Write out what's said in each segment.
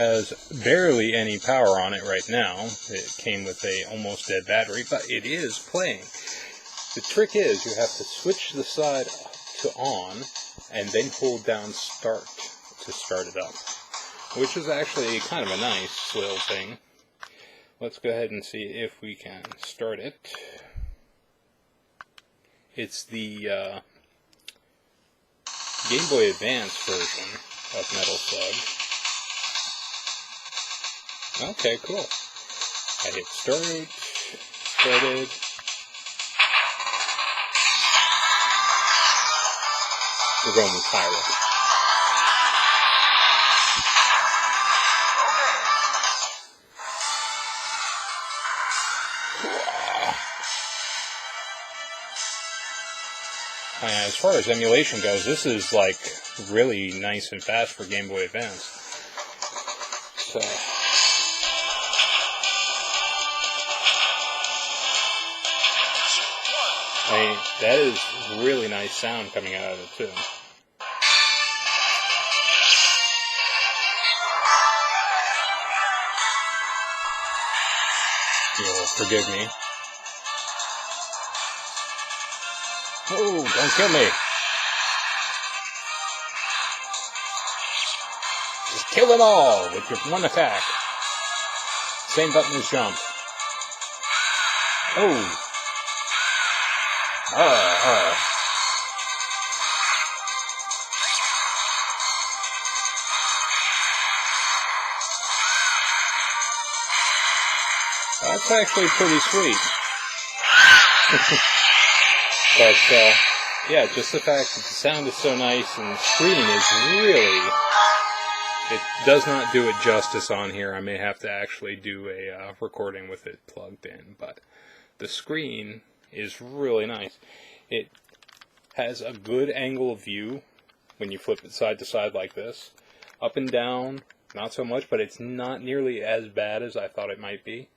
has barely any power on it right now. It came with a almost dead battery, but it is playing. The trick is you have to switch the side to on and then hold down start to start it up, which is actually kind of a nice little thing. Let's go ahead and see if we can start it. It's the Game Boy Advance version of Metal Slug. Okay, cool. I hit start, started. We're going with Pyro. As far as emulation goes, this is like really nice and fast for Game Boy Advance. So, I mean, that is really nice sound coming out of it too. You'll forgive me. Oh, don't kill me. Just kill them all with your one attack. Same button as jump. Oh. That's actually pretty sweet. But, yeah, just the fact that the sound is so nice and the screen is really... It does not do it justice on here. I may have to actually do a recording with it plugged in, but the screen is really nice. It has a good angle of view when you flip it side to side like this. Up and down, not so much, but it's not nearly as bad as I thought it might be.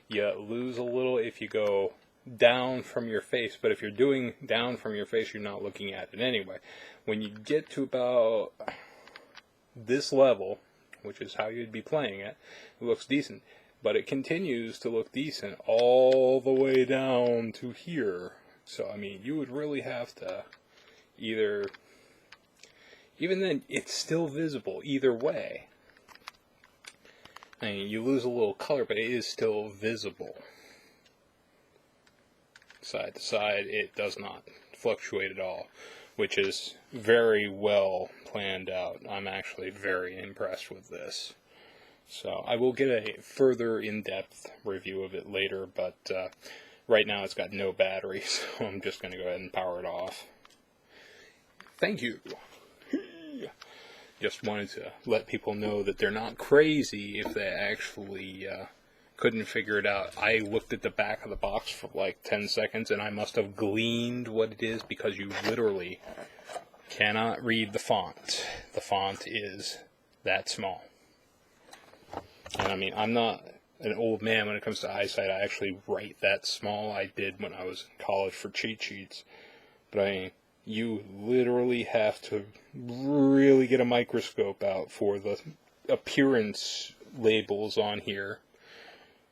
You lose a little if you go down from your face, but if you're doing down from your face, you're not looking at it anyway. When you get to about this level, which is how you'd be playing it, it looks decent. But it continues to look decent all the way down to here. So, I mean, you would really have to either... Even then, it's still visible either way. I mean, you lose a little color, but it is still visible. Side to side, it does not fluctuate at all, which is very well planned out. I'm actually very impressed with this. So I will get a further in-depth review of it later, but right now it's got no battery, so I'm just going to go ahead and power it off. Thank you. Just wanted to let people know that they're not crazy if they actually couldn't figure it out. I looked at the back of the box for like 10 seconds and I must have gleaned what it is, because you literally cannot read the font. The font is that small. And I mean, I'm not an old man when it comes to eyesight. I actually write that small. I did when I was in college for cheat sheets. But I mean, you literally have to really get a microscope out for the appearance labels on here,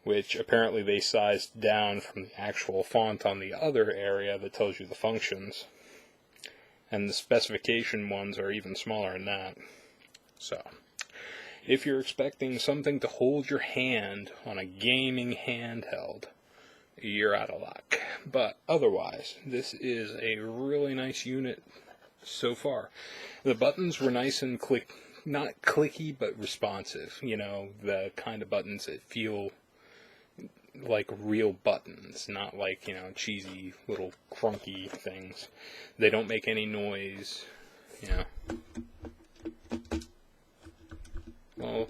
which apparently they sized down from the actual font on the other area that tells you the functions. And the specification ones are even smaller than that. So, if you're expecting something to hold your hand on a gaming handheld, you're out of luck. But otherwise, this is a really nice unit so far. The buttons were nice and not clicky, but responsive. You know, the kind of buttons that feel like real buttons, not like, you know, cheesy little clunky things. They don't make any noise, you know. Well,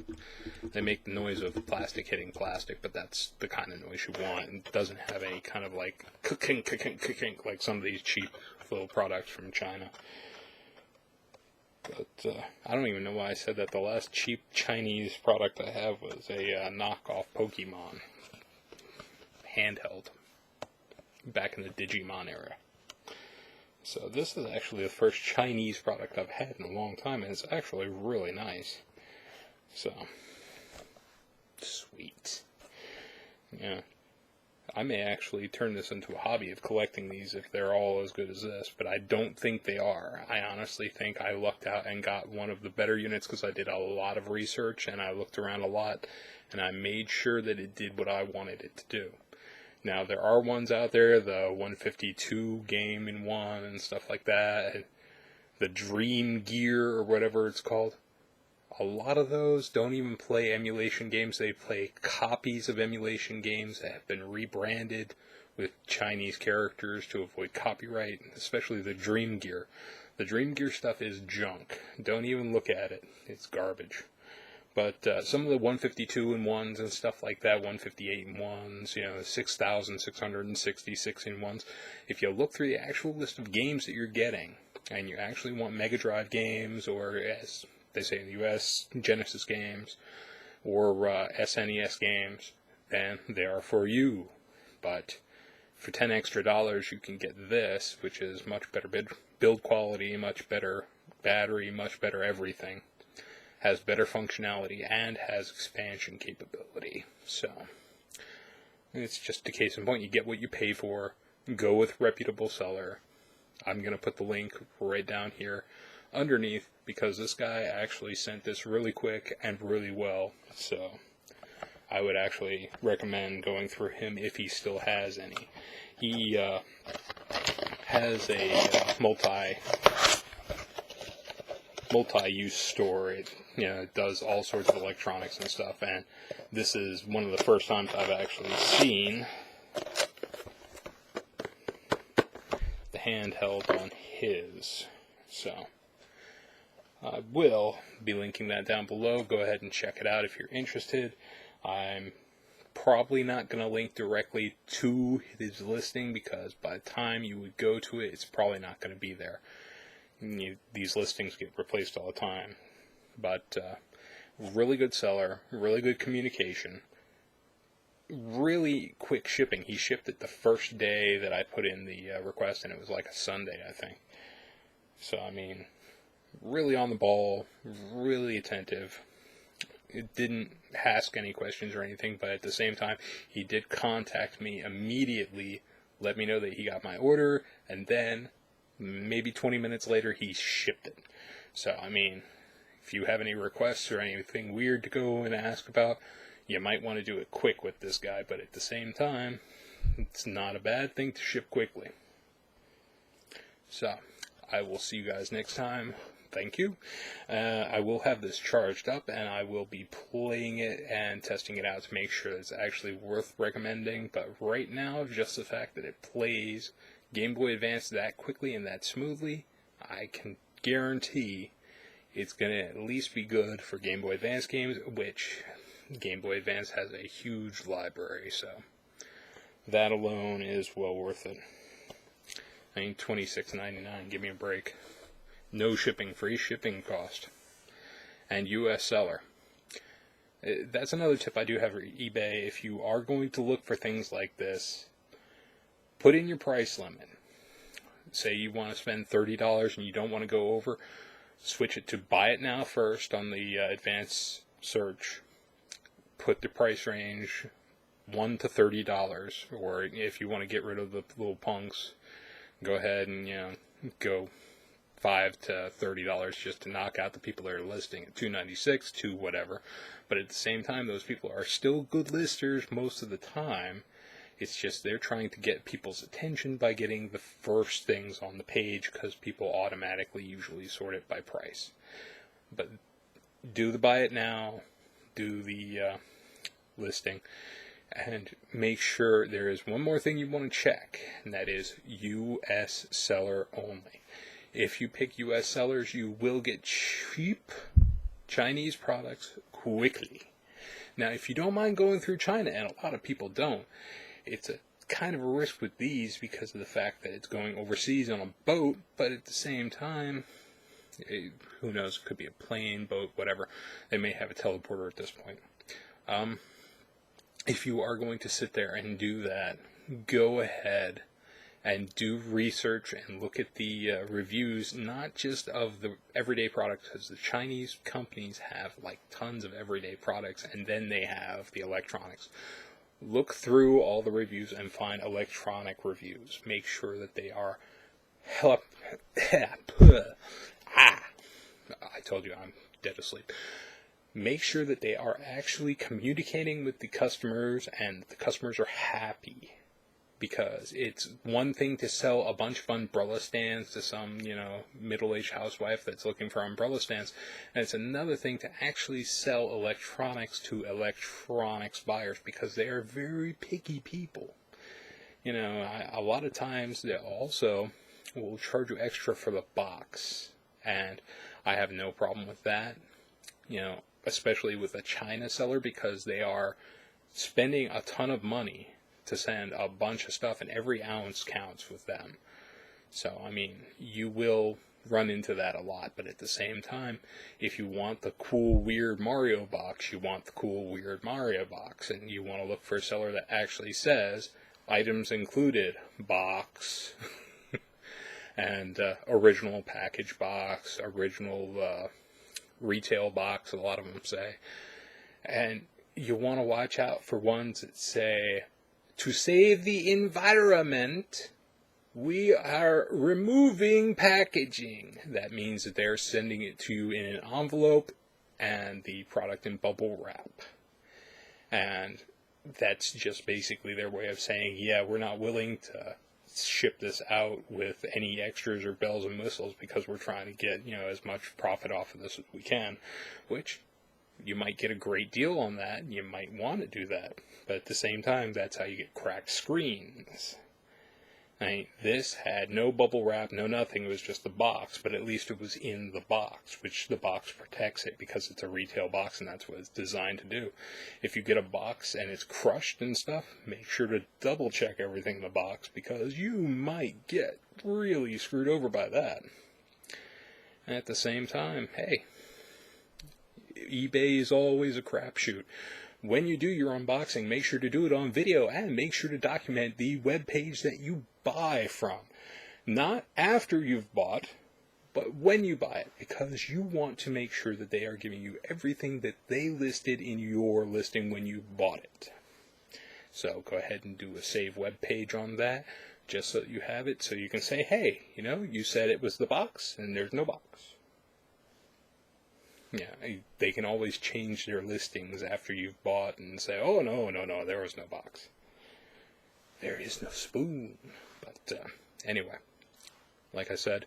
they make the noise of plastic hitting plastic, but that's the kind of noise you want. It doesn't have any kind of like kink like some of these cheap little products from China. But I don't even know why I said that. The last cheap Chinese product I have was a knockoff Pokemon handheld back in the Digimon era. So this is actually the first Chinese product I've had in a long time, and it's actually really nice. So, Sweet. Yeah. I may actually turn this into a hobby of collecting these if they're all as good as this, but I don't think they are. I honestly think I lucked out and got one of the better units because I did a lot of research and I looked around a lot and I made sure that it did what I wanted it to do. Now, there are ones out there, the 152 game in one and stuff like that, the Dream Gear or whatever it's called. A lot of those don't even play emulation games. They play copies of emulation games that have been rebranded with Chinese characters to avoid copyright, especially the Dream Gear. The Dream Gear stuff is junk. Don't even look at it. It's garbage. But some of the 152 in ones and stuff like that, 158 in ones, 6,666 in ones, if you look through the actual list of games that you're getting, and you actually want Mega Drive games, or as they say in the US, Genesis games, or SNES games, then they are for you. But for $10 extra, you can get this, which is much better build quality, much better battery, much better everything. Has better functionality, and has expansion capability. So, it's just a case in point. You get what you pay for. Go with reputable seller. I'm going to put the link right down here underneath, because this guy actually sent this really quick and really well. So, I would actually recommend going through him if he still has any. He has a multi-use store. It does all sorts of electronics and stuff, and this is one of the first times I've actually seen the handheld on his. So I will be linking that down below. Go ahead and check it out if you're interested. I'm probably not going to link directly to his listing, because by the time you would go to it, it's probably not going to be there. These listings get replaced all the time. But really good seller, really good communication, really quick shipping. He shipped it the first day that I put in the request, and it was like a Sunday, I think. So, I mean, really on the ball, really attentive. It didn't ask any questions or anything, but at the same time, he did contact me immediately, let me know that he got my order, and then maybe 20 minutes later, he shipped it. So, I mean, if you have any requests or anything weird to go and ask about, you might want to do it quick with this guy, but at the same time, it's not a bad thing to ship quickly. So, I will see you guys next time. Thank you. I will have this charged up, and I will be playing it and testing it out to make sure it's actually worth recommending, but right now, just the fact that it plays Game Boy Advance that quickly and that smoothly, I can guarantee it's going to at least be good for Game Boy Advance games, which Game Boy Advance has a huge library, so that alone is well worth it. I mean, $26.99, give me a break. No shipping, free shipping cost. And US seller. That's another tip I do have for eBay. If you are going to look for things like this, put in your price limit. Say you want to spend $30 and you don't want to go over, switch it to buy it now first on the advanced search. Put the price range $1 to $30, or if you want to get rid of the little punks, go ahead and go $5 to $30 just to knock out the people that are listing at $2.96 to whatever. But at the same time, those people are still good listers most of the time. It's just they're trying to get people's attention by getting the first things on the page, because people automatically usually sort it by price. But do the buy it now, do the listing, and make sure there is one more thing you want to check, and that is US seller only. If you pick US sellers, you will get cheap Chinese products quickly. Now, if you don't mind going through China, and a lot of people don't, it's a kind of a risk with these because of the fact that it's going overseas on a boat, but at the same time, who knows, it could be a plane, boat, whatever. They may have a teleporter at this point. If you are going to sit there and do that, go ahead and do research and look at the reviews, not just of the everyday products, because the Chinese companies have like tons of everyday products, and then they have the electronics. Look through all the reviews and find electronic reviews. Make sure that they are I told you I'm dead asleep. Make sure that they are actually communicating with the customers and the customers are happy. Because it's one thing to sell a bunch of umbrella stands to some, middle-aged housewife that's looking for umbrella stands. And it's another thing to actually sell electronics to electronics buyers, because they are very picky people. A lot of times they also will charge you extra for the box. And I have no problem with that, especially with a China seller, because they are spending a ton of money to send a bunch of stuff, and every ounce counts with them. So, you will run into that a lot, but at the same time, if you want the cool, weird Mario box, you want the cool, weird Mario box, and you want to look for a seller that actually says, items included, box, and original package box, original retail box, a lot of them say. And you want to watch out for ones that say, to save the environment, we are removing packaging. That means that they're sending it to you in an envelope and the product in bubble wrap. And that's just basically their way of saying, yeah, we're not willing to ship this out with any extras or bells and whistles because we're trying to get, as much profit off of this as we can, which you might get a great deal on that, and you might want to do that. But at the same time, that's how you get cracked screens. This had no bubble wrap, no nothing. It was just the box, but at least it was in the box, which the box protects it because it's a retail box, and that's what it's designed to do. If you get a box and it's crushed and stuff, make sure to double check everything in the box, because you might get really screwed over by that. And at the same time, hey, eBay is always a crapshoot. When you do your unboxing, make sure to do it on video, and make sure to document the web page that you buy from. Not after you've bought, but when you buy it, because you want to make sure that they are giving you everything that they listed in your listing when you bought it. So go ahead and do a save web page on that, just so that you have it, so you can say, hey, you said it was the box, and there's no box. Yeah, they can always change their listings after you've bought and say, oh, no, there was no box. There is no spoon. But anyway, like I said,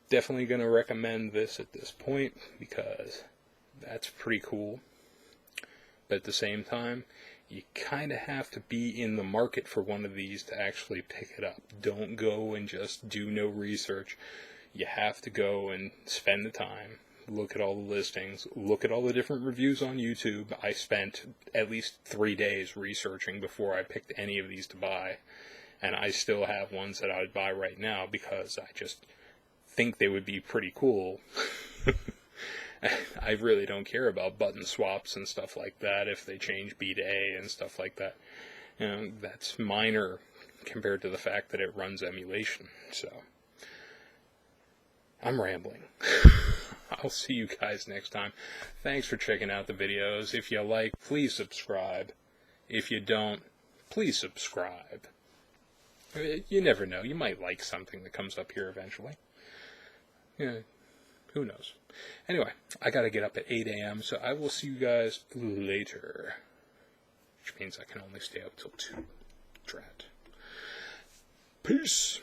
definitely going to recommend this at this point, because that's pretty cool. But at the same time, you kind of have to be in the market for one of these to actually pick it up. Don't go and just do no research. You have to go and spend the time. Look at all the listings, look at all the different reviews on YouTube. I spent at least 3 days researching before I picked any of these to buy, and I still have ones that I would buy right now because I just think they would be pretty cool. I really don't care about button swaps and stuff like that if they change B to A and stuff like that. That's minor compared to the fact that it runs emulation. So, I'm rambling. I'll see you guys next time. Thanks for checking out the videos. If you like, please subscribe. If you don't, please subscribe. You never know. You might like something that comes up here eventually. Yeah, who knows? Anyway, I gotta get up at 8 a.m., so I will see you guys later. Which means I can only stay up till 2. Drat. Peace.